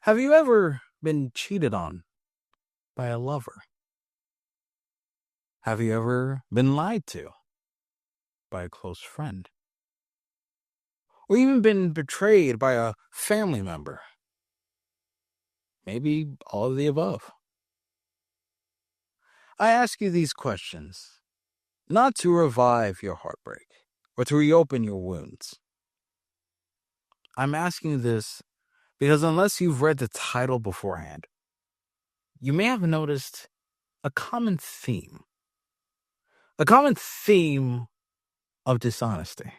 Have you ever been cheated on by a lover? Have you ever been lied to by a close friend? Or even been betrayed by a family member? Maybe all of the above. I ask you these questions not to revive your heartbreak or to reopen your wounds. I'm asking you this because unless you've read the title beforehand, you may have noticed a common theme. A common theme of dishonesty.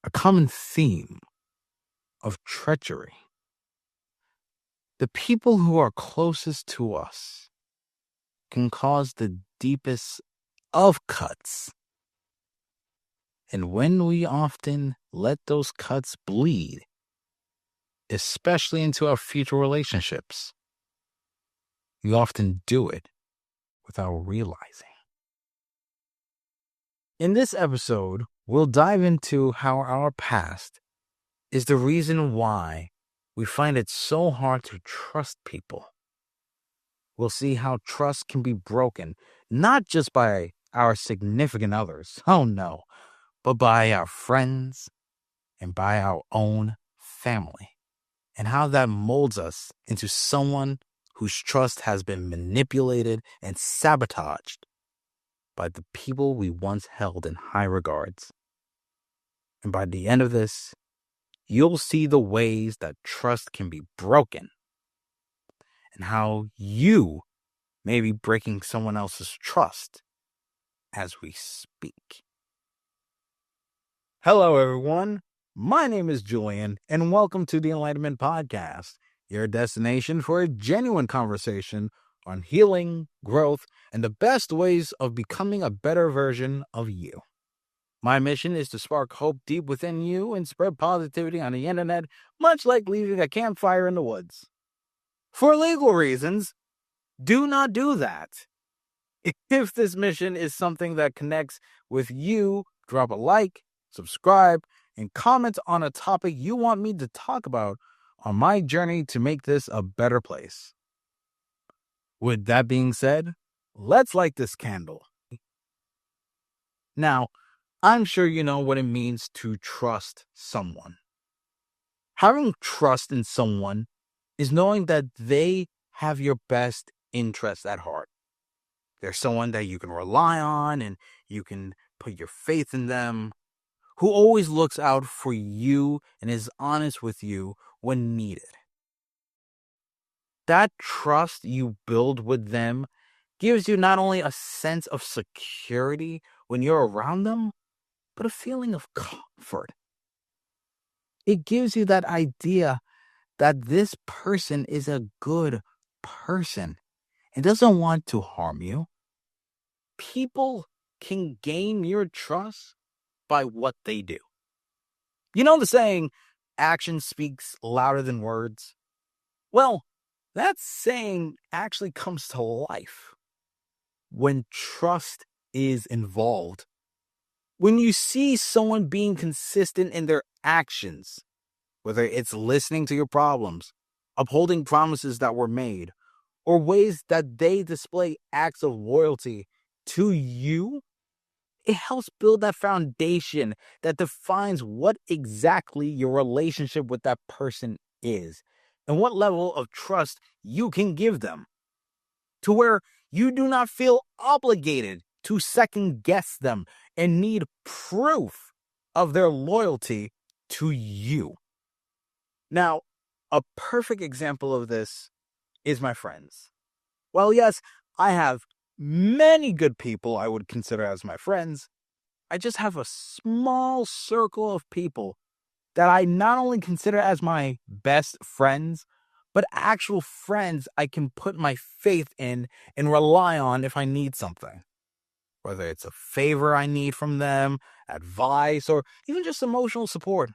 A common theme of treachery. The people who are closest to us can cause the deepest of cuts. And when we often let those cuts bleed, especially into our future relationships, we often do it without realizing. In this episode, we'll dive into how our past is the reason why we find it so hard to trust people. We'll see how trust can be broken, not just by our significant others, oh no, but by our friends and by our own family, and how that molds us into someone whose trust has been manipulated and sabotaged by the people we once held in high regards. And by the end of this, you'll see the ways that trust can be broken and how you may be breaking someone else's trust as we speak. Hello, everyone. My name is Julian, and welcome to the Enlightenment Podcast, your destination for a genuine conversation on healing, growth, and the best ways of becoming a better version of you. My mission is to spark hope deep within you and spread positivity on the internet, much like leaving a campfire in the woods. For legal reasons, do not do that. If this mission is something that connects with you, drop a like, subscribe, and comment on a topic you want me to talk about on my journey to make this a better place. With that being said, let's light this candle. Now, I'm sure you know what it means to trust someone. Having trust in someone is knowing that they have your best interests at heart. They're someone that you can rely on and you can put your faith in them, who always looks out for you and is honest with you when needed. That trust you build with them gives you not only a sense of security when you're around them, but a feeling of comfort. It gives you that idea that this person is a good person and doesn't want to harm you. People can gain your trust by what they do. You know the saying, action speaks louder than words? Well, that saying actually comes to life when trust is involved. When you see someone being consistent in their actions, whether it's listening to your problems, upholding promises that were made, or ways that they display acts of loyalty to you, it helps build that foundation that defines what exactly your relationship with that person is and what level of trust you can give them, to where you do not feel obligated to second guess them and need proof of their loyalty to you. Now, a perfect example of this is my friends. Well, yes, I have many good people I would consider as my friends. I just have a small circle of people that I not only consider as my best friends, but actual friends I can put my faith in and rely on if I need something. Whether it's a favor I need from them, advice, or even just emotional support.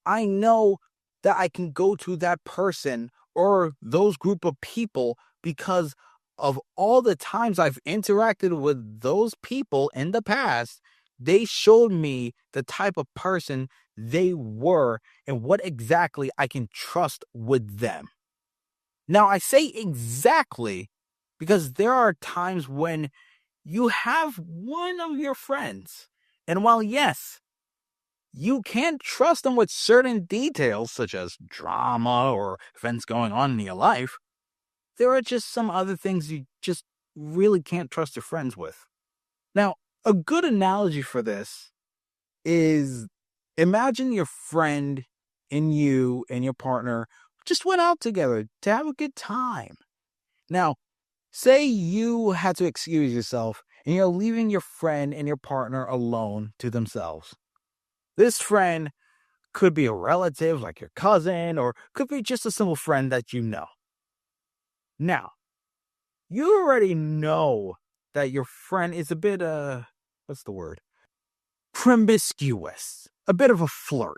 I know that I can go to that person or those group of people because of all the times I've interacted with those people in the past. They showed me the type of person they were and what exactly I can trust with them. Now, I say exactly because there are times when you have one of your friends, and while yes, you can trust them with certain details such as drama or events going on in your life, there are just some other things you just really can't trust your friends with. Now, a good analogy for this is imagine your friend and you and your partner just went out together to have a good time. Now, say you had to excuse yourself and you're leaving your friend and your partner alone to themselves. This friend could be a relative like your cousin or could be just a simple friend that you know. Now, you already know that your friend is a bit, what's the word? Promiscuous, a bit of a flirt.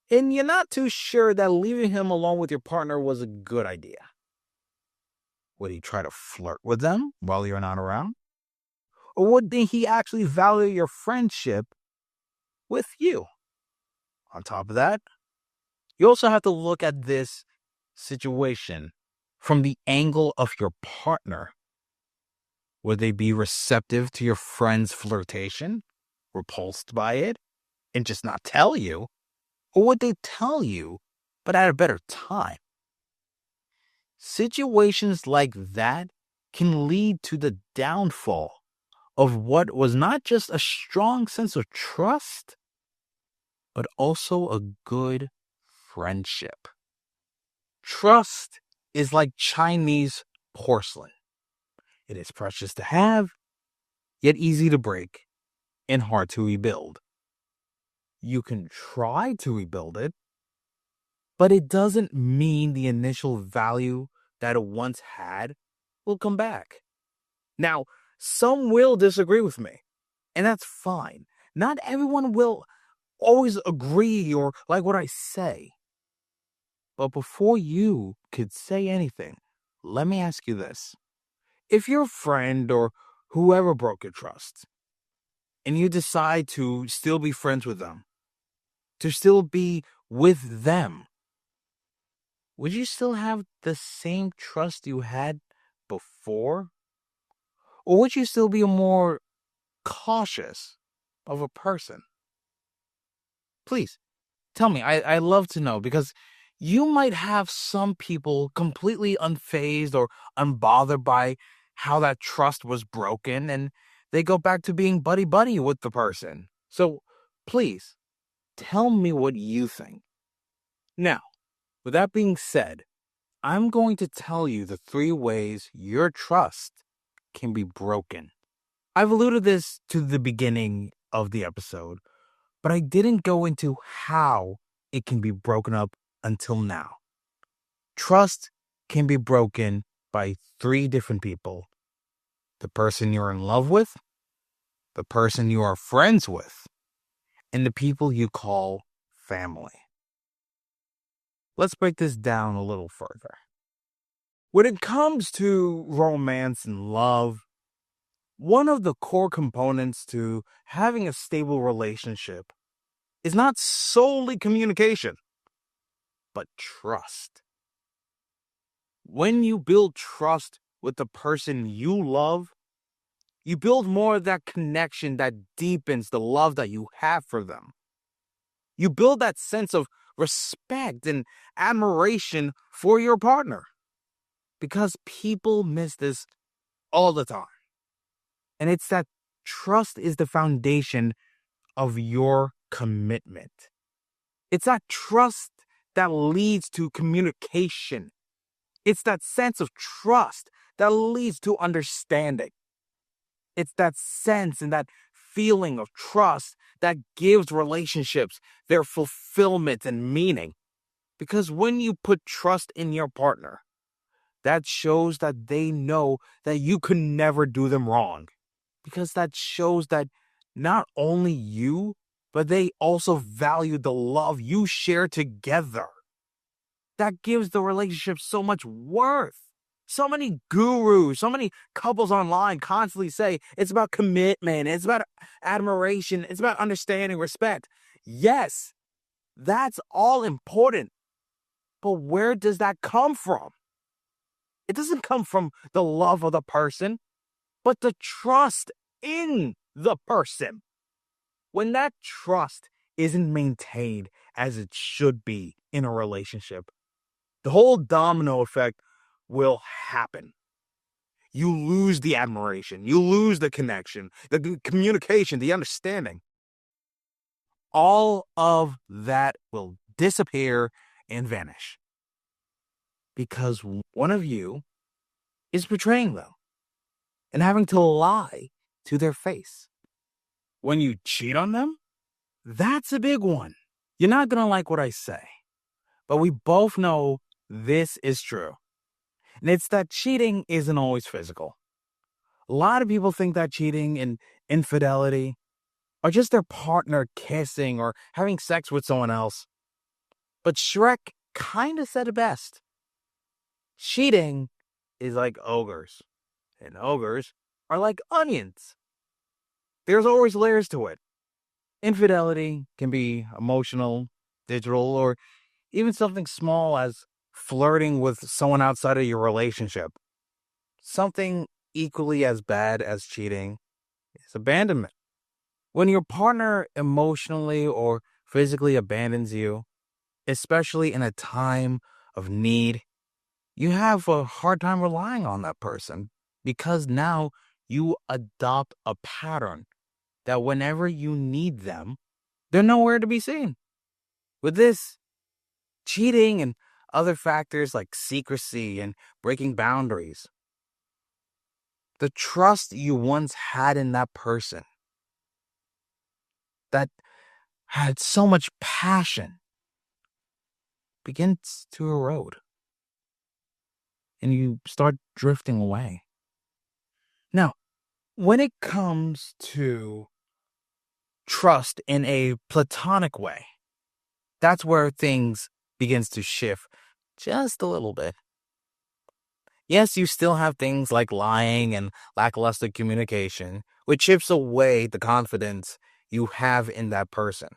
And you're not too sure that leaving him alone with your partner was a good idea. Would he try to flirt with them while you're not around? Or would he actually value your friendship with you? On top of that, you also have to look at this situation from the angle of your partner. Would they be receptive to your friend's flirtation, repulsed by it, and just not tell you? Or would they tell you, but at a better time? Situations like that can lead to the downfall of what was not just a strong sense of trust, but also a good friendship. Trust is like Chinese porcelain. It is precious to have, yet easy to break and hard to rebuild. You can try to rebuild it, but it doesn't mean the initial value that it once had will come back. Now, some will disagree with me, and that's fine. Not everyone will always agree or like what I say. But before you could say anything, let me ask you this. If your friend or whoever broke your trust, and you decide to still be friends with them, to still be with them, would you still have the same trust you had before? Or would you still be more cautious of a person? Please, tell me. I love to know because you might have some people completely unfazed or unbothered by how that trust was broken and they go back to being buddy-buddy with the person. So please, tell me what you think. Now, with that being said, I'm going to tell you the 3 ways your trust can be broken. I've alluded this to the beginning of the episode, but I didn't go into how it can be broken up until now. Trust can be broken by 3 different people. The person you're in love with, the person you are friends with, and the people you call family. Let's break this down a little further. When it comes to romance and love, one of the core components to having a stable relationship is not solely communication, but trust. When you build trust with the person you love, you build more of that connection that deepens the love that you have for them. You build that sense of respect and admiration for your partner. Because people miss this all the time. And it's that trust is the foundation of your commitment. It's that trust that leads to communication. It's that sense of trust that leads to understanding. It's that sense and that feeling of trust that gives relationships their fulfillment and meaning. Because when you put trust in your partner, that shows that they know that you could never do them wrong. Because that shows that not only you, but they also value the love you share together. That gives the relationship so much worth. So many gurus, so many couples online constantly say it's about commitment, it's about admiration, it's about understanding, respect. Yes, That's all important. But where does that come from? It doesn't come from the love of the person, but the trust in the person. When that trust isn't maintained as it should be in a relationship, the whole domino effect will happen. You lose the admiration, you lose the connection, the communication, the understanding. All of that will disappear and vanish because one of you is betraying them and having to lie to their face. When you cheat on them, that's a big one. You're not going to like what I say, but we both know this is true. And it's that cheating isn't always physical. A lot of people think that cheating and infidelity are just their partner kissing or having sex with someone else. But Shrek kind of said it best. Cheating is like ogres, and ogres are like onions. There's always layers to it. Infidelity can be emotional, digital, or even something small as flirting with someone outside of your relationship. Something equally as bad as cheating is abandonment. When your partner emotionally or physically abandons you, especially in a time of need, you have a hard time relying on that person because now you adopt a pattern that whenever you need them, they're nowhere to be seen. With this, cheating and other factors like secrecy and breaking boundaries, the trust you once had in that person that had so much passion begins to erode and you start drifting away. Now, when it comes to trust in a platonic way, that's where things begins to shift just a little bit. Yes, you still have things like lying and lackluster communication, which chips away the confidence you have in that person.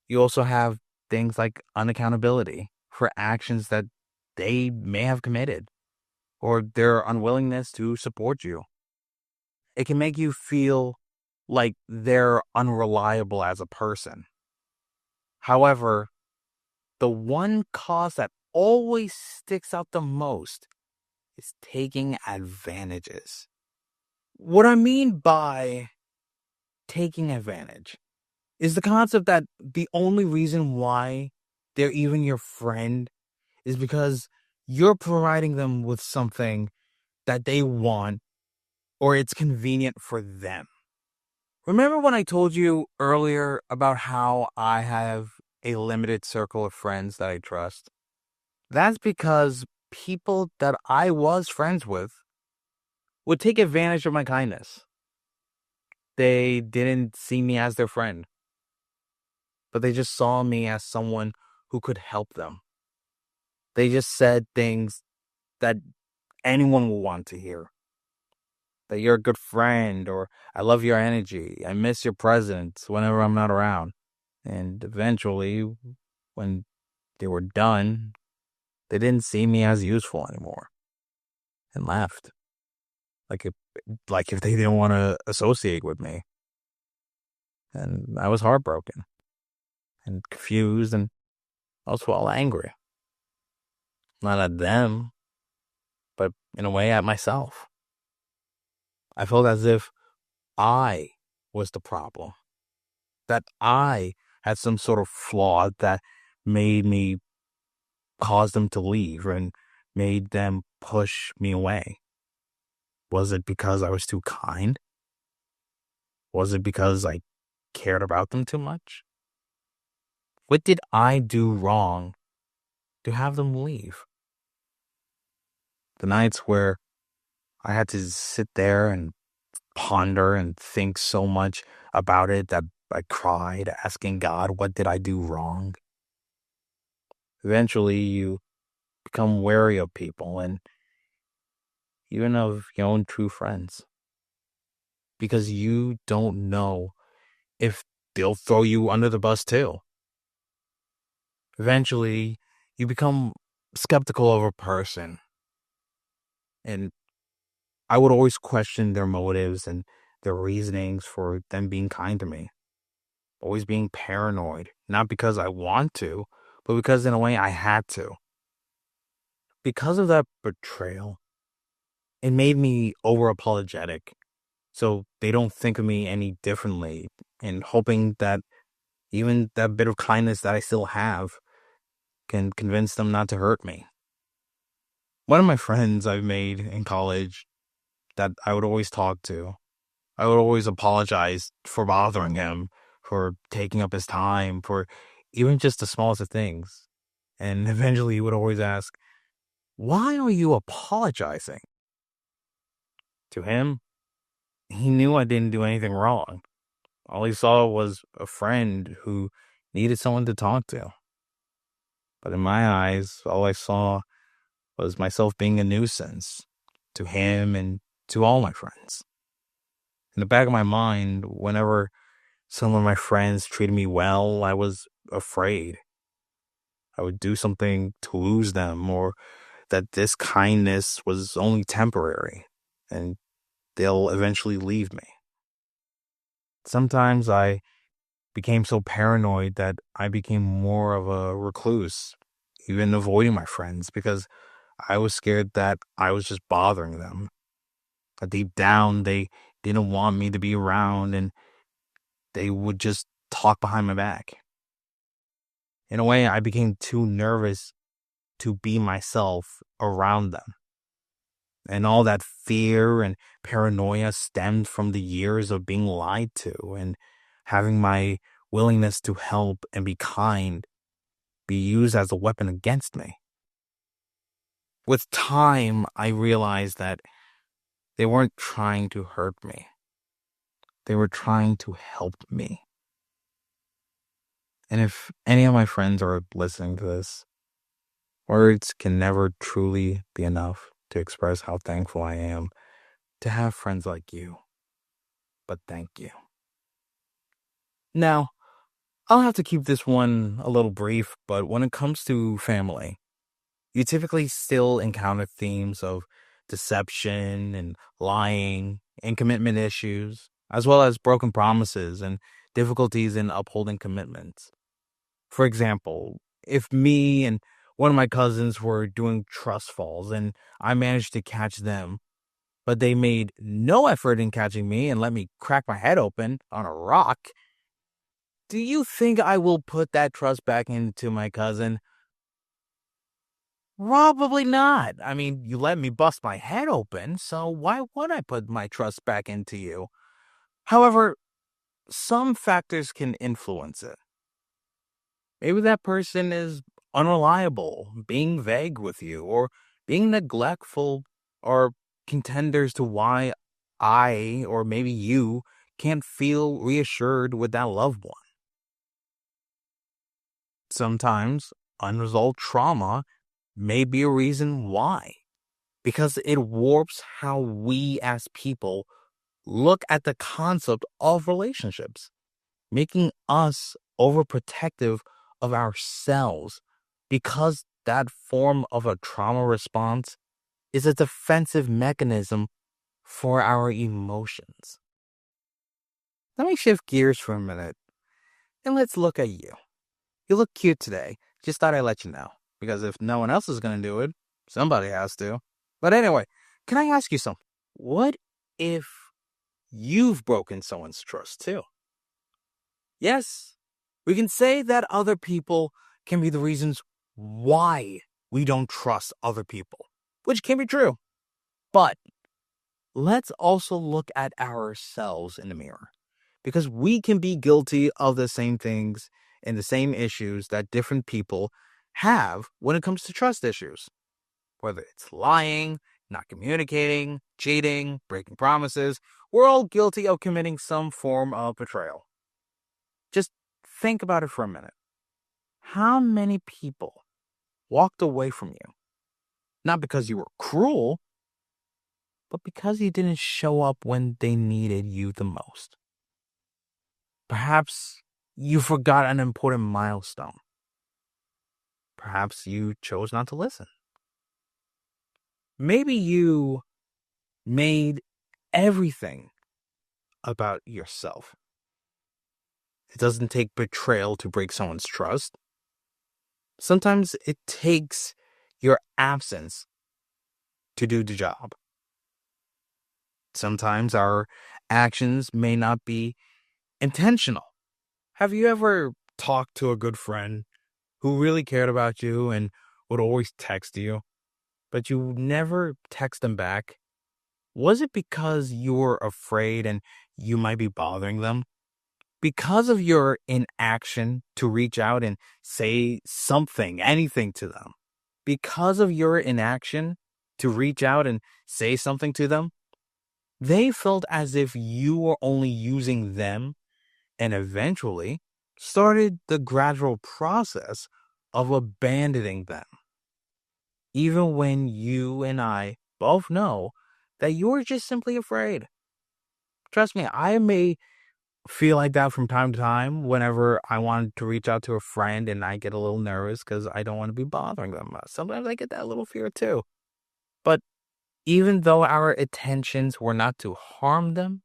You also have things like unaccountability for actions that they may have committed or their unwillingness to support you. It can make you feel like they're unreliable as a person. However, the one cause that always sticks out the most is taking advantages. What I mean by taking advantage is the concept that the only reason why they're even your friend is because you're providing them with something that they want or it's convenient for them. Remember when I told you earlier about how I have a limited circle of friends that I trust? That's because people that I was friends with would take advantage of my kindness. They didn't see me as their friend, but they just saw me as someone who could help them. They just said things that anyone will want to hear. That you're a good friend, or I love your energy, I miss your presence whenever I'm not around. And eventually, when they were done, they didn't see me as useful anymore and left. Like if they didn't want to associate with me. And I was heartbroken and confused and also all angry. Not at them, but in a way at myself. I felt as if I was the problem. That I had some sort of flaw that made me cause them to leave and made them push me away. Was it because I was too kind? Was it because I cared about them too much? What did I do wrong to have them leave? The nights where I had to sit there and ponder and think so much about it that I cried, asking God, what did I do wrong? Eventually, you become wary of people and even of your own true friends because you don't know if they'll throw you under the bus too. Eventually, you become skeptical of a person. And I would always question their motives and their reasonings for them being kind to me. Always being paranoid, not because I want to, but because in a way I had to. Because of that betrayal, it made me over apologetic. So they don't think of me any differently, and hoping that even that bit of kindness that I still have can convince them not to hurt me. One of my friends I've made in college that I would always talk to, I would always apologize for bothering him, for taking up his time, for even just the smallest of things. And eventually he would always ask, "Why are you apologizing?" To him, he knew I didn't do anything wrong. All he saw was a friend who needed someone to talk to. But in my eyes, all I saw was myself being a nuisance to him and to all my friends. In the back of my mind, whenever some of my friends treated me well, I was afraid I would do something to lose them, or that this kindness was only temporary and they'll eventually leave me. Sometimes I became so paranoid that I became more of a recluse, even avoiding my friends because I was scared that I was just bothering them. Deep down, they didn't want me to be around and they would just talk behind my back. In a way, I became too nervous to be myself around them. And all that fear and paranoia stemmed from the years of being lied to and having my willingness to help and be kind be used as a weapon against me. With time, I realized that they weren't trying to hurt me. They were trying to help me. And if any of my friends are listening to this, words can never truly be enough to express how thankful I am to have friends like you. But thank you. Now, I'll have to keep this one a little brief, but when it comes to family, you typically still encounter themes of deception and lying and commitment issues, as well as broken promises and difficulties in upholding commitments. For example, if me and one of my cousins were doing trust falls and I managed to catch them, but they made no effort in catching me and let me crack my head open on a rock, do you think I will put that trust back into my cousin? Probably not. I mean, you let me bust my head open, so why would I put my trust back into you? However, some factors can influence it. Maybe that person is unreliable, being vague with you, or being neglectful, or contenders to why I, or maybe you, can't feel reassured with that loved one. Sometimes unresolved trauma may be a reason why, because it warps how we as people look at the concept of relationships, making us overprotective of ourselves because that form of a trauma response is a defensive mechanism for our emotions. Let me shift gears for a minute and let's look at you. You look cute today. Just thought I'd let you know, because if no one else is going to do it, somebody has to. But anyway, can I ask you something? What if you've broken someone's trust too? Yes, we can say that other people can be the reasons why we don't trust other people, which can be true. But let's also look at ourselves in the mirror, because we can be guilty of the same things and the same issues that different people have when it comes to trust issues. Whether it's lying, not communicating, cheating, breaking promises, we're all guilty of committing some form of betrayal. Just think about it for a minute. How many people walked away from you, not because you were cruel, but because you didn't show up when they needed you the most? Perhaps you forgot an important milestone. perhaps you chose not to listen. Maybe you made everything about yourself. It doesn't take betrayal to break someone's trust. Sometimes it takes your absence to do the job. Sometimes our actions may not be intentional. Have you ever talked to a good friend who really cared about you and would always text you, but you never text them back? Was it because you were afraid and you might be bothering them? Because of your inaction to reach out and say something, anything to them? Because of your inaction to reach out and say something to them, they felt as if you were only using them and eventually started the gradual process of abandoning them. Even when you and I both know that you're just simply afraid. Trust me, I may feel like that from time to time whenever I want to reach out to a friend and I get a little nervous because I don't want to be bothering them. Sometimes I get that little fear too. But even though our intentions were not to harm them,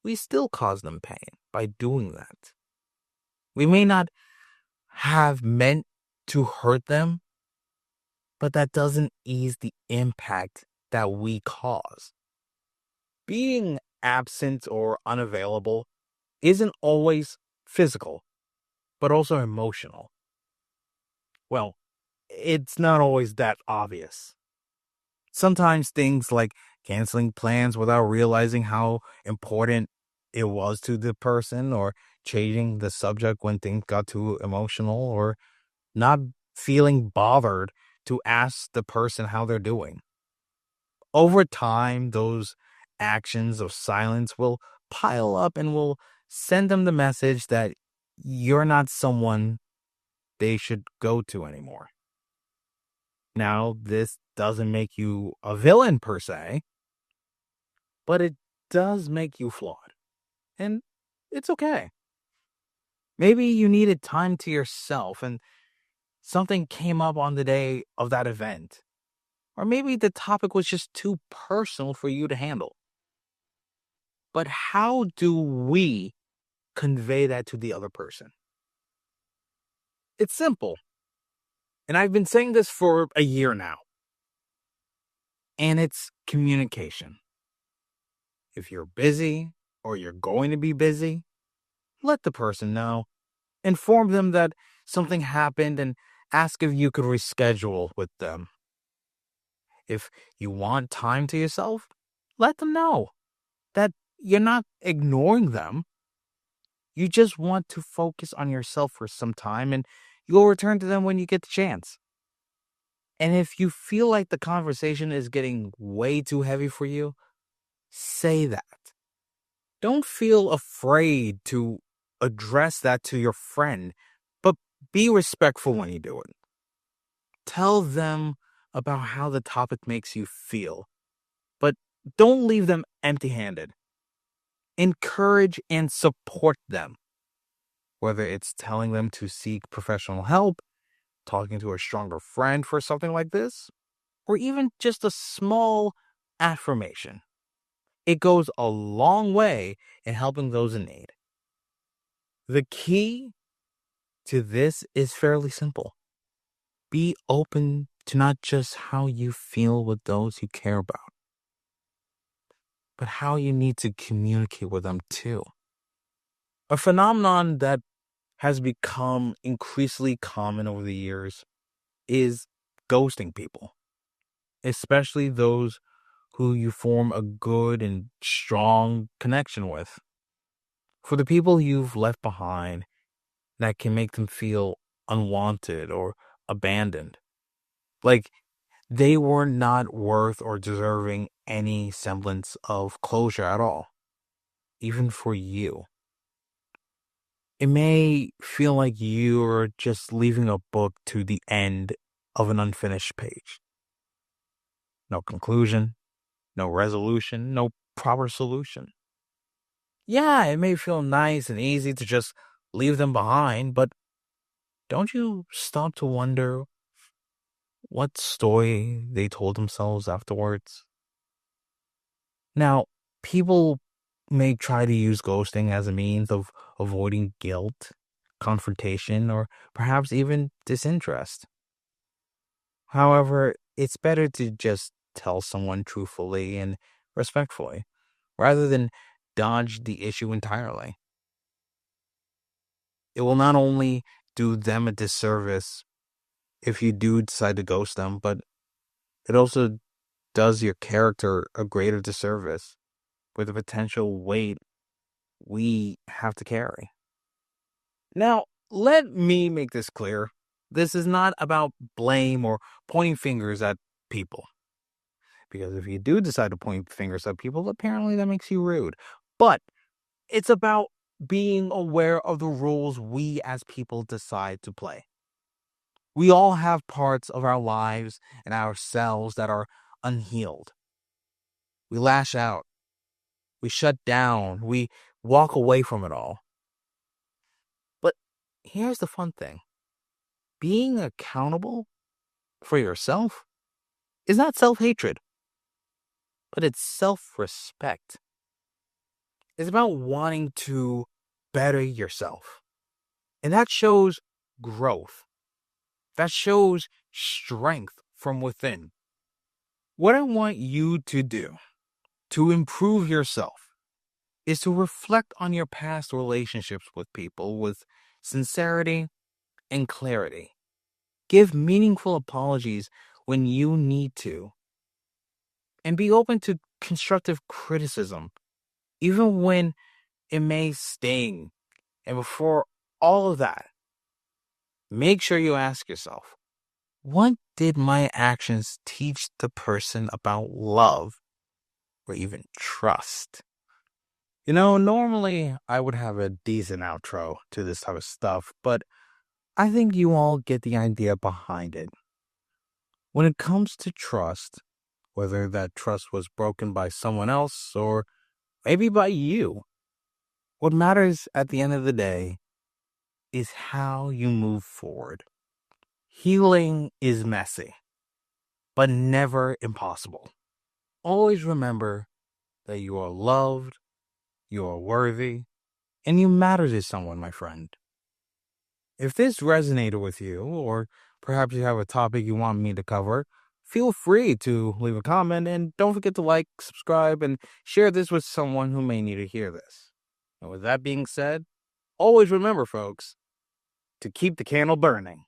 we still cause them pain by doing that. We may not have meant to hurt them, but that doesn't ease the impact that we cause. Being absent or unavailable isn't always physical, but also emotional. Well, it's not always that obvious. Sometimes things like canceling plans without realizing how important it was to the person, or changing the subject when things got too emotional, or not feeling bothered to ask the person how they're doing. Over time, those actions of silence will pile up and will send them the message that you're not someone they should go to anymore. Now, this doesn't make you a villain per se, but it does make you flawed. And it's okay. Maybe you needed time to yourself and something came up on the day of that event. Or maybe the topic was just too personal for you to handle. But how do we convey that to the other person? It's simple. And I've been saying this for a year now. And it's communication. If you're busy or you're going to be busy, let the person know. Inform them that something happened and ask if you could reschedule with them. If you want time to yourself, let them know that you're not ignoring them. You just want to focus on yourself for some time and you'll return to them when you get the chance. And if you feel like the conversation is getting way too heavy for you, say that. Don't feel afraid to address that to your friend, but be respectful when you do it. Tell them about how the topic makes you feel, but don't leave them empty-handed. Encourage and support them, whether it's telling them to seek professional help, talking to a stronger friend for something like this, or even just a small affirmation. It goes a long way in helping those in need. The key to this is fairly simple. Be open to not just how you feel with those you care about, but how you need to communicate with them too. A phenomenon that has become increasingly common over the years is ghosting people, especially those who you form a good and strong connection with. For the people you've left behind, that can make them feel unwanted or abandoned. Like they were not worth or deserving any semblance of closure at all, even for you. It may feel like you're just leaving a book to the end of an unfinished page. No conclusion, no resolution, no proper solution. Yeah, it may feel nice and easy to just leave them behind, but don't you stop to wonder what story they told themselves afterwards. Now, people may try to use ghosting as a means of avoiding guilt, confrontation, or perhaps even disinterest. However, it's better to just tell someone truthfully and respectfully rather than dodge the issue entirely. It will not only do them a disservice if you do decide to ghost them, but it also does your character a greater disservice with the potential weight we have to carry. Now, let me make this clear. This is not about blame or pointing fingers at people. Because if you do decide to point fingers at people, apparently that makes you rude. But it's about being aware of the rules we as people decide to play. We all have parts of our lives and ourselves that are unhealed. We lash out. We shut down. We walk away from it all. But here's the fun thing. Being accountable for yourself is not self-hatred, but it's self-respect. It's about wanting to better yourself. And that shows growth. That shows strength from within. What I want you to do to improve yourself is to reflect on your past relationships with people with sincerity and clarity. Give meaningful apologies when you need to. And be open to constructive criticism, even when it may sting. And before all of that, make sure you ask yourself, what did my actions teach the person about love or even trust? Normally I would have a decent outro to this type of stuff, but I think you all get the idea behind it. When it comes to trust, whether that trust was broken by someone else or maybe by you, what matters at the end of the day is how you move forward. Healing is messy, but never impossible. Always remember that you are loved, you are worthy, and you matter to someone, my friend. If this resonated with you, or perhaps you have a topic you want me to cover, feel free to leave a comment, and don't forget to like, subscribe, and share this with someone who may need to hear this. And with that being said, always remember, folks, to keep the candle burning.